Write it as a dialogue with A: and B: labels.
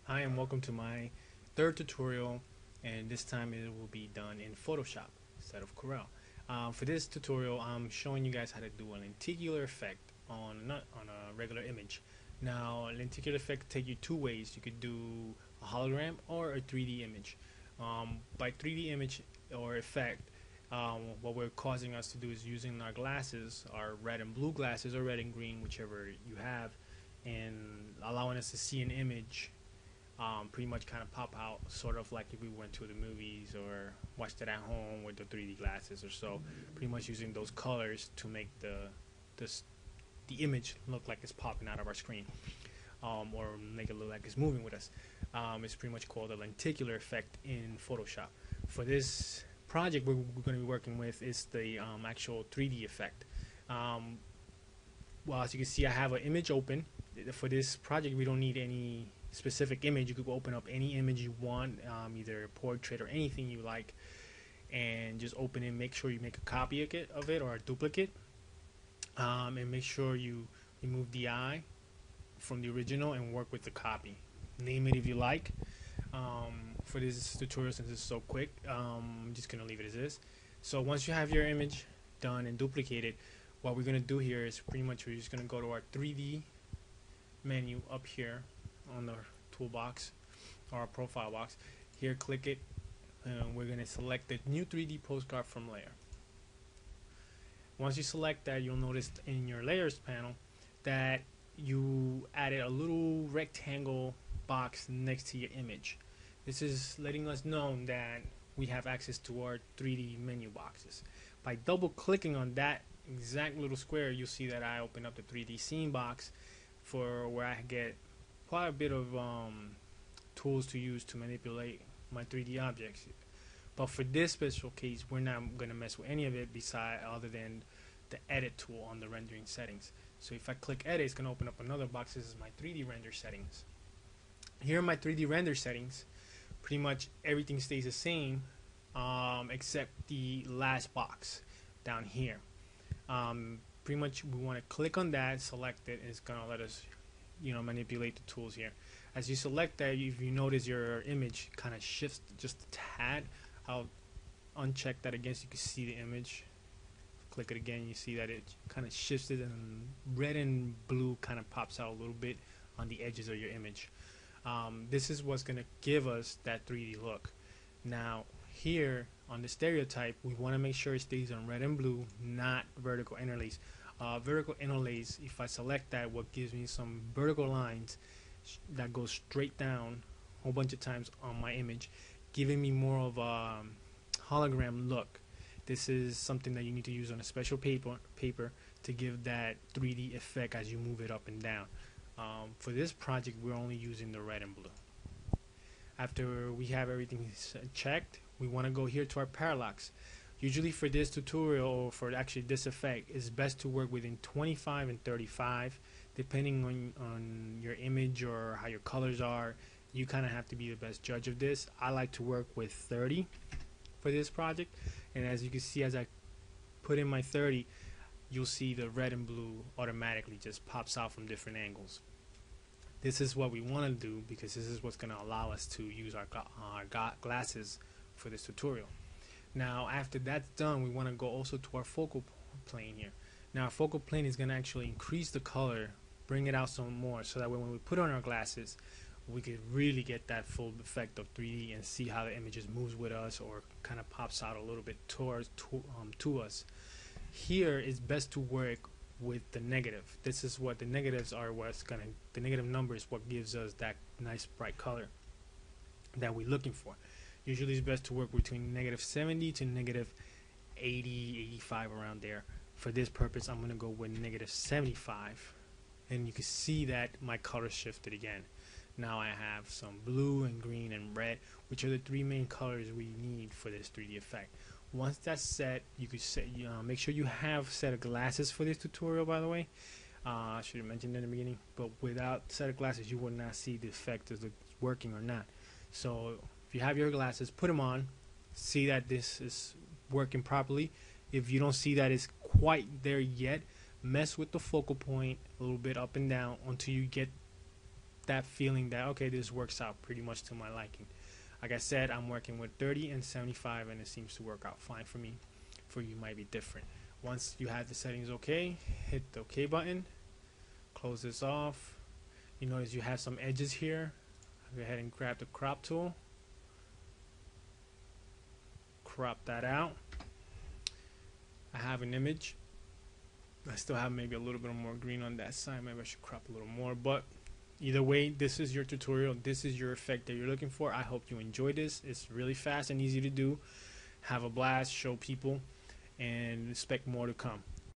A: Hi and welcome to my third tutorial, and this time it will be done in Photoshop instead of Corel. For this tutorial I'm showing you guys how to do a lenticular effect on a regular image. Now lenticular effect take you two ways. You could do a hologram or a 3D image. By 3D image or effect, what we're causing us to do is using our glasses, our red and blue glasses or red and green, whichever you have, and allowing us to see an image pretty much kind of pop out, sort of like if we went to the movies or watched it at home with the 3D glasses or so. Pretty much using those colors to make the image look like it's popping out of our screen, or make it look like it's moving with us. It's pretty much called a lenticular effect in Photoshop. For this project, we're going to be working with is the actual 3D effect. Well, as you can see, I have an image open. For this project, we don't need any specific image. You could open up any image you want, either portrait or anything you like, and just open it. Make sure you make a copy of it or a duplicate, and make sure you remove the eye from the original and work with the copy. Name it if you like. For this tutorial, since it's so quick, I'm just gonna leave it as is. So once you have your image done and duplicated, what we're gonna do here is pretty much we're just gonna go to our 3D menu up here on the toolbox or our profile box. Here, click it, and we're gonna select the new 3D postcard from layer. Once you select that, you'll notice in your layers panel that you added a little rectangle box next to your image. This is letting us know that we have access to our 3D menu boxes. By double clicking on that exact little square, you'll see that I open up the 3D scene box for where I get quite a bit of tools to use to manipulate my 3D objects. But for this special case, we're not going to mess with any of it other than the edit tool on the rendering settings. So if I click edit, it's going to open up another box. This is my 3D render settings. Here in my 3D render settings, pretty much everything stays the same, except the last box down here. Pretty much we want to click on that, select it, and it's going to let us manipulate the tools here. As you select that, if you notice your image kind of shifts just a tad, I'll uncheck that again so you can see the image. Click it again, you see that it kind of shifted, and red and blue kind of pops out a little bit on the edges of your image. This is what's going to give us that 3D look. Now here on the stereotype, we want to make sure it stays on red and blue, not vertical interlace. Vertical interlace, if I select that, what gives me some vertical lines that go straight down a whole bunch of times on my image, giving me more of a hologram look. This is something that you need to use on a special paper to give that 3D effect as you move it up and down. For this project, we're only using the red and blue. After we have everything checked, we want to go here to our parallax. Usually for this tutorial, or for actually this effect, it's best to work within 25 and 35, depending on your image or how your colors are. You kind of have to be the best judge of this. I like to work with 30 for this project, and as you can see, as I put in my 30, you'll see the red and blue automatically just pops out from different angles. This is what we want to do because this is what's going to allow us to use our glasses for this tutorial. Now after that's done, we want to go also to our focal plane here. Now our focal plane is going to actually increase the color, bring it out some more, so that when we put on our glasses, we could really get that full effect of 3D and see how the image moves with us or kind of pops out a little bit to us. Here it's best to work with the negative. This is what the negatives are. The negative number is what gives us that nice bright color that we're looking for. Usually it's best to work between negative 70 to negative 80, 85, around there. For this purpose, I'm going to go with negative 75, and you can see that my color shifted again. Now I have some blue and green and red, which are the three main colors we need for this 3D effect. Once that's set, you could set, make sure you have a set of glasses for this tutorial, by the way. I should have mentioned that in the beginning, but without set of glasses, you will not see the effect if it's working or not. So if you have your glasses, put them on, see that this is working properly. If you don't see that it's quite there yet, mess with the focal point a little bit up and down until you get that feeling that, okay, this works out pretty much to my liking. Like I said, I'm working with 30 and 75, and it seems to work out fine for me. For you, might be different. Once you have the settings okay, hit the OK button, close this off. You notice you have some edges here. Go ahead and grab the crop tool, crop that out. I have an image. I still have maybe a little bit more green on that side. Maybe I should crop a little more, but either way, this is your tutorial. This is your effect that you're looking for. I hope you enjoy this. It's really fast and easy to do. Have a blast, show people, and expect more to come.